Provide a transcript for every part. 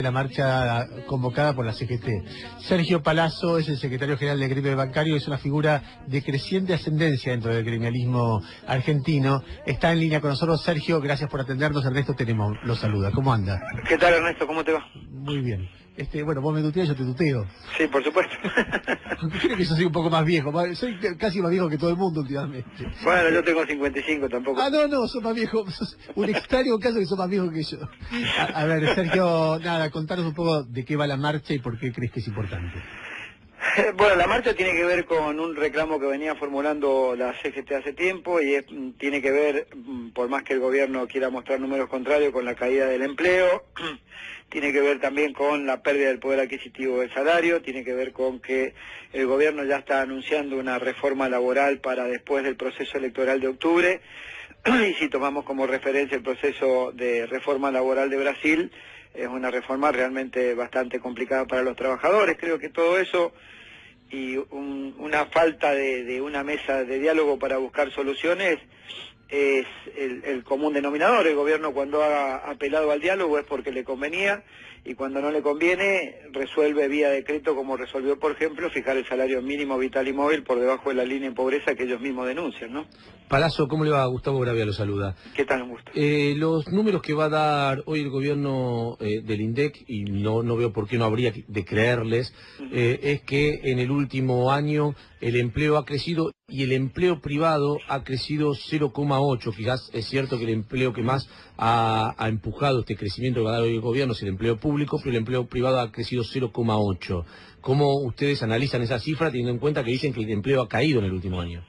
La marcha convocada por la CGT. Sergio Palazzo es el secretario general del gremio bancario, es una figura de creciente ascendencia dentro del gremialismo argentino. Está en línea con nosotros. Sergio, gracias por atendernos. Ernesto Tenemos lo saluda. ¿Cómo anda? ¿Qué tal, Ernesto? ¿Cómo te va? Muy bien. Bueno, vos me tuteas, yo te tuteo. Sí, por supuesto. Creo que yo soy un poco más viejo. Soy casi más viejo que todo el mundo últimamente. Bueno, yo tengo 55 tampoco. Ah, no, sos más viejo. Sos un extraño caso que sos más viejo que yo. A ver, Sergio, nada, contanos un poco de qué va la marcha y por qué crees que es importante. Bueno, la marcha tiene que ver con un reclamo que venía formulando la CGT hace tiempo y tiene que ver, por más que el gobierno quiera mostrar números contrarios, con la caída del empleo, tiene que ver también con la pérdida del poder adquisitivo del salario, tiene que ver con que el gobierno ya está anunciando una reforma laboral para después del proceso electoral de octubre, y si tomamos como referencia el proceso de reforma laboral de Brasil, es una reforma realmente bastante complicada para los trabajadores. Creo que todo eso y una falta de una mesa de diálogo para buscar soluciones es el común denominador. El gobierno, cuando ha apelado al diálogo, es porque le convenía, y cuando no le conviene resuelve vía decreto, como resolvió, por ejemplo, fijar el salario mínimo vital y móvil por debajo de la línea de pobreza que ellos mismos denuncian, ¿no? Palazzo, ¿cómo le va? Gustavo Gravia lo saluda. ¿Qué tal? Un gusto. Los números que va a dar hoy el gobierno del INDEC, y no veo por qué no habría de creerles, es que en el último año el empleo ha crecido y el empleo privado ha crecido 0,8. Quizás es cierto que el empleo que más ha empujado este crecimiento que va a dar hoy el gobierno es el empleo público, pero el empleo privado ha crecido 0,8. ¿Cómo ustedes analizan esa cifra teniendo en cuenta que dicen que el empleo ha caído en el último año?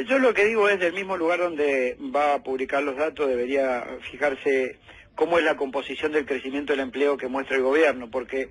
Yo lo que digo es, del mismo lugar donde va a publicar los datos, debería fijarse cómo es la composición del crecimiento del empleo que muestra el gobierno, porque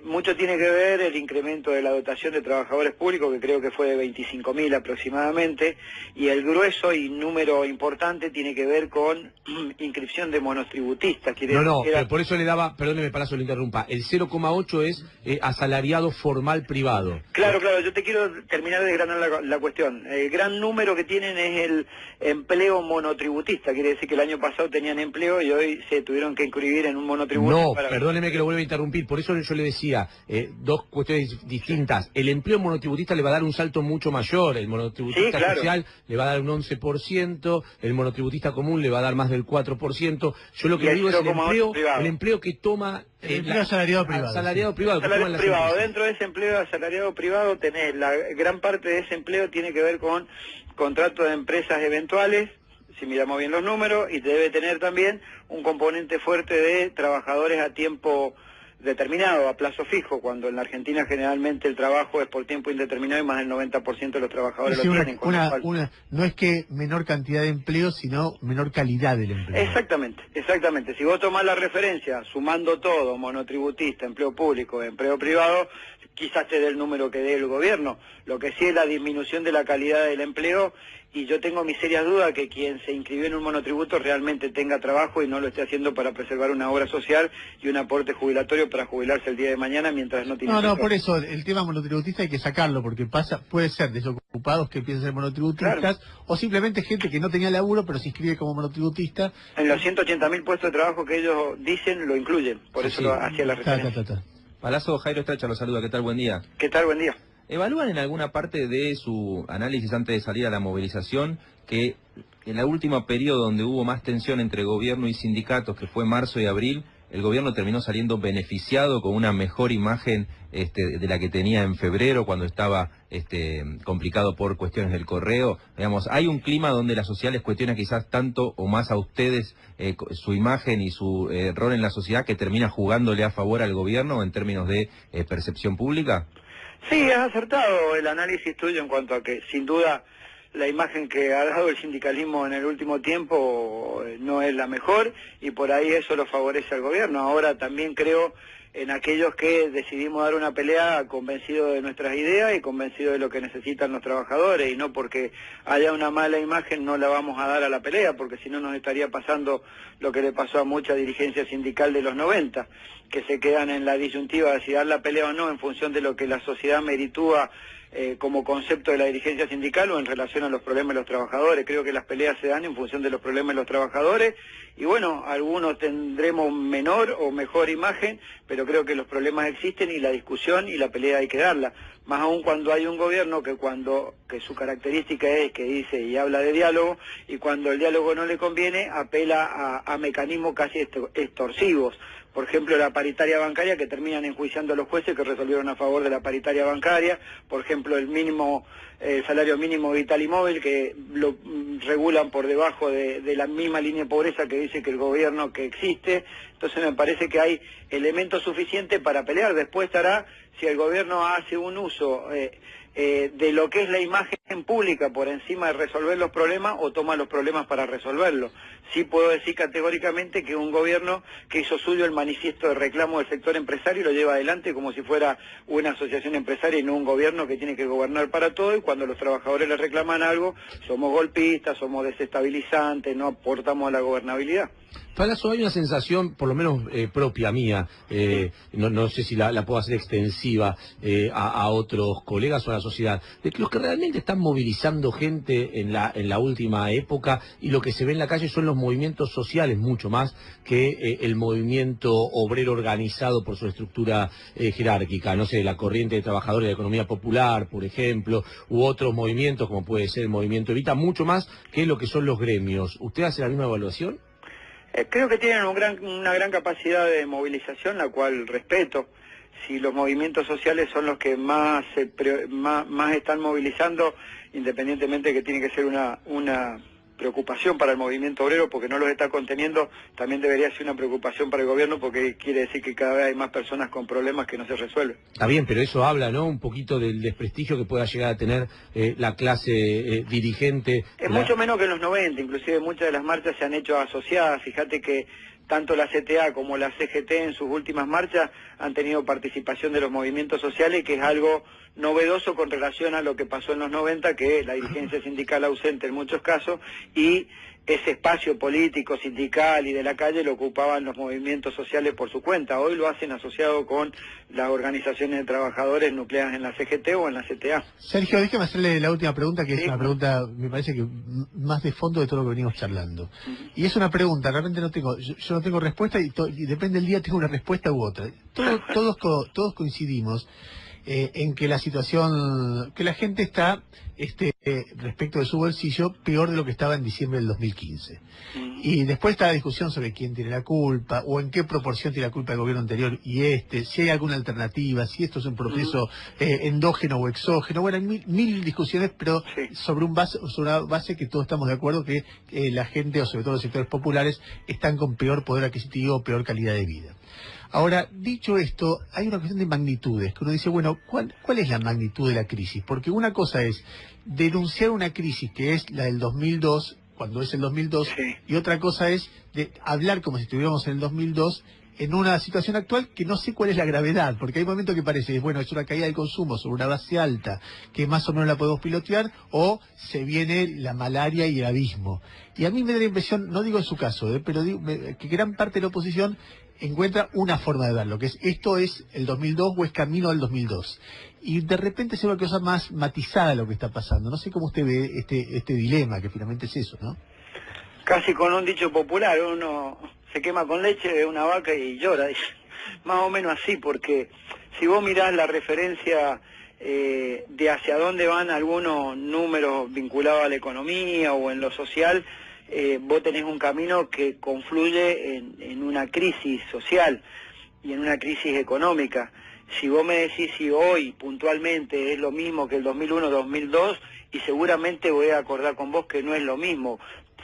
mucho tiene que ver el incremento de la dotación de trabajadores públicos, que creo que fue de 25.000 aproximadamente, y el grueso y número importante tiene que ver con inscripción de monotributistas. Pero por eso le daba, perdóneme, Palazzo, lo interrumpa, el 0,8 es asalariado formal privado. Claro, yo te quiero terminar de desgranar la cuestión. El gran número que tienen es el empleo monotributista, quiere decir que el año pasado tenían empleo y hoy se tuvieron que inscribir en un monotributo. No, perdóneme que lo vuelva a interrumpir, por eso yo le decía, dos cuestiones distintas. Sí. El empleo monotributista le va a dar un salto mucho mayor, el monotributista social le va a dar un 11%, el monotributista común le va a dar más del 4%. Yo lo que digo es el empleo que toma... El empleo asalariado privado. Asalariado privado. Dentro de ese empleo asalariado privado tenés, la gran parte de ese empleo tiene que ver con contratos de empresas eventuales, si miramos bien los números, y debe tener también un componente fuerte de trabajadores a tiempo determinado, a plazo fijo, cuando en la Argentina generalmente el trabajo es por tiempo indeterminado y más del 90% de los trabajadores lo tienen. No es que menor cantidad de empleo, sino menor calidad del empleo. Exactamente. Si vos tomás la referencia, sumando todo, monotributista, empleo público, empleo privado, quizás te dé el número que dé el gobierno. Lo que sí es la disminución de la calidad del empleo, y yo tengo mis serias dudas que quien se inscribió en un monotributo realmente tenga trabajo y no lo esté haciendo para preservar una obra social y un aporte jubilatorio para jubilarse el día de mañana mientras no tiene... No, por eso el tema monotributista hay que sacarlo, porque puede ser desocupados que empiezan a ser monotributistas, claro, o simplemente gente que no tenía laburo pero se inscribe como monotributista. En los 180.000 puestos de trabajo que ellos dicen lo incluyen, por eso lo hacía la referencia. Palazzo, Jairo Estracha lo saluda, ¿qué tal? Buen día. ¿Qué tal? Buen día. ¿Evalúan en alguna parte de su análisis antes de salir a la movilización que en el último periodo donde hubo más tensión entre gobierno y sindicatos, que fue marzo y abril, el gobierno terminó saliendo beneficiado con una mejor imagen de la que tenía en febrero, cuando estaba complicado por cuestiones del correo? Digamos, ¿hay un clima donde la sociedad les cuestiona quizás tanto o más a ustedes su imagen y su rol en la sociedad, que termina jugándole a favor al gobierno en términos de percepción pública? Sí, has acertado el análisis tuyo en cuanto a que, sin duda, la imagen que ha dado el sindicalismo en el último tiempo no es la mejor, y por ahí eso lo favorece al gobierno. Ahora también creo en aquellos que decidimos dar una pelea convencidos de nuestras ideas y convencidos de lo que necesitan los trabajadores, y no porque haya una mala imagen no la vamos a dar a la pelea, porque si no nos estaría pasando lo que le pasó a mucha dirigencia sindical de los 90, que se quedan en la disyuntiva de si dar la pelea o no en función de lo que la sociedad meritúa como concepto de la dirigencia sindical o en relación a los problemas de los trabajadores. Creo que las peleas se dan en función de los problemas de los trabajadores, y bueno, algunos tendremos menor o mejor imagen, pero creo que los problemas existen y la discusión y la pelea hay que darla, más aún cuando hay un gobierno que su característica es que dice y habla de diálogo, y cuando el diálogo no le conviene apela a mecanismos casi extorsivos. Por ejemplo, la paritaria bancaria, que terminan enjuiciando a los jueces que resolvieron a favor de la paritaria bancaria. Por ejemplo, el salario mínimo vital y móvil, que lo regulan por debajo de la misma línea de pobreza que dice que el gobierno que existe. Entonces me parece que hay elementos suficientes para pelear. Después estará si el gobierno hace un uso de lo que es la imagen pública por encima de resolver los problemas o toma los problemas para resolverlos. Sí puedo decir categóricamente que un gobierno que hizo suyo el manifiesto de reclamo del sector empresario lo lleva adelante como si fuera una asociación empresaria y no un gobierno que tiene que gobernar para todo, y cuando los trabajadores le reclaman algo, somos golpistas, somos desestabilizantes, no aportamos a la gobernabilidad. Palazzo, hay una sensación, por lo menos propia mía, no sé si la puedo hacer extensiva a otros colegas o a la sociedad, de que los que realmente están movilizando gente en la última época y lo que se ve en la calle son los movimientos sociales mucho más que el movimiento obrero organizado por su estructura jerárquica, no sé, la corriente de trabajadores de la economía popular, por ejemplo, u otros movimientos como puede ser el movimiento Evita, mucho más que lo que son los gremios. ¿Usted hace la misma evaluación? Creo que tienen una gran capacidad de movilización, la cual respeto. Si los movimientos sociales son los que más están movilizando, independientemente de que tiene que ser una preocupación para el movimiento obrero, porque no los está conteniendo, también debería ser una preocupación para el gobierno, porque quiere decir que cada vez hay más personas con problemas que no se resuelven. Está bien, pero eso habla, ¿no?, un poquito del desprestigio que pueda llegar a tener la clase dirigente. Es mucho menos que en los 90, inclusive muchas de las marchas se han hecho asociadas. Fíjate que tanto la CTA como la CGT en sus últimas marchas han tenido participación de los movimientos sociales, que es algo novedoso con relación a lo que pasó en los 90, que la dirigencia sindical ausente en muchos casos, y ese espacio político, sindical y de la calle lo ocupaban los movimientos sociales por su cuenta. Hoy lo hacen asociado con las organizaciones de trabajadores nucleadas en la CGT o en la CTA. Sergio, déjeme hacerle la última pregunta, que ¿Sí? es una pregunta, me parece que más de fondo de todo lo que venimos charlando. Y es una pregunta, realmente yo no tengo respuesta y depende del día tengo una respuesta u otra. Todos coincidimos en que la situación, que la gente está respecto de su bolsillo peor de lo que estaba en diciembre del 2015. Y después está la discusión sobre quién tiene la culpa o en qué proporción tiene la culpa el gobierno anterior y si hay alguna alternativa, si esto es un proceso endógeno o exógeno. Bueno, hay mil discusiones, pero sobre una base que todos estamos de acuerdo que la gente, o sobre todo los sectores populares, están con peor poder adquisitivo, peor calidad de vida. Ahora, dicho esto, hay una cuestión de magnitudes, que uno dice, bueno, ¿cuál es la magnitud de la crisis? Porque una cosa es denunciar una crisis que es la del 2002, cuando es el 2002, y otra cosa es de hablar como si estuviéramos en el 2002 en una situación actual que no sé cuál es la gravedad, porque hay momentos que parece, bueno, es una caída del consumo sobre una base alta, que más o menos la podemos pilotear, o se viene la malaria y el abismo. Y a mí me da la impresión, no digo en su caso, pero digo, que gran parte de la oposición encuentra una forma de verlo, que es esto es el 2002 o es camino al 2002. Y de repente se ve una cosa más matizada lo que está pasando. No sé cómo usted ve este dilema, que finalmente es eso, ¿no? Casi con un dicho popular, uno se quema con leche de una vaca y llora, más o menos así, porque si vos mirás la referencia de hacia dónde van algunos números vinculados a la economía o en lo social, vos tenés un camino que confluye en una crisis social y en una crisis económica. Si vos me decís si hoy puntualmente es lo mismo que el 2001-2002, y seguramente voy a acordar con vos que no es lo mismo.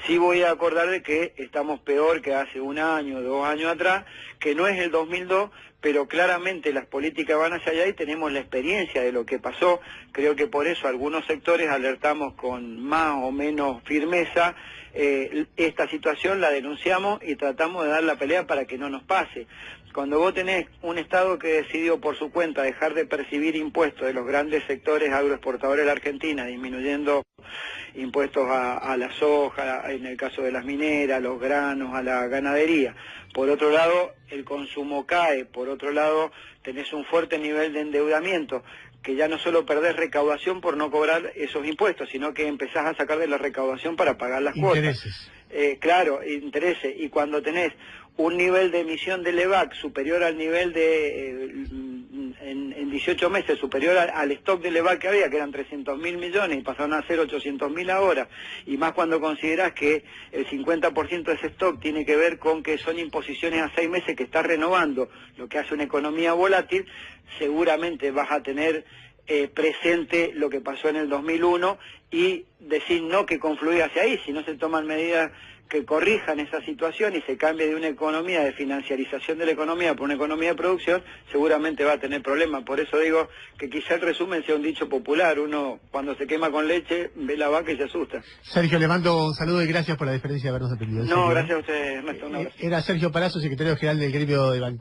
Sí voy a acordar de que estamos peor que hace un año, 2 años atrás, que no es el 2002, pero claramente las políticas van hacia allá y tenemos la experiencia de lo que pasó. Creo que por eso algunos sectores alertamos con más o menos firmeza esta situación, la denunciamos y tratamos de dar la pelea para que no nos pase. Cuando vos tenés un Estado que decidió por su cuenta dejar de percibir impuestos de los grandes sectores agroexportadores de la Argentina, disminuyendo impuestos a la soja, en el caso de las mineras, los granos, a la ganadería. Por otro lado, el consumo cae. Por otro lado, tenés un fuerte nivel de endeudamiento, que ya no solo perdés recaudación por no cobrar esos impuestos, sino que empezás a sacar de la recaudación para pagar las cuotas. claro, intereses, y cuando tenés un nivel de emisión del EVAC superior al nivel de, en 18 meses, superior al stock del EVAC que había, que eran 300.000 millones, y pasaron a ser 800.000 ahora, y más cuando considerás que el 50% de ese stock tiene que ver con que son imposiciones a 6 meses que está renovando, lo que hace una economía volátil, seguramente vas a tener presente lo que pasó en el 2001 y decir no que confluya hacia ahí, si no se toman medidas que corrijan esa situación y se cambie de una economía de financiarización de la economía por una economía de producción, seguramente va a tener problemas. Por eso digo que quizá el resumen sea un dicho popular, uno cuando se quema con leche ve la vaca y se asusta. Sergio, le mando un saludo y gracias por la diferencia de habernos atendido. No, gracias a ustedes, Ernesto. Era Sergio Palazzo, secretario general del gremio de banca.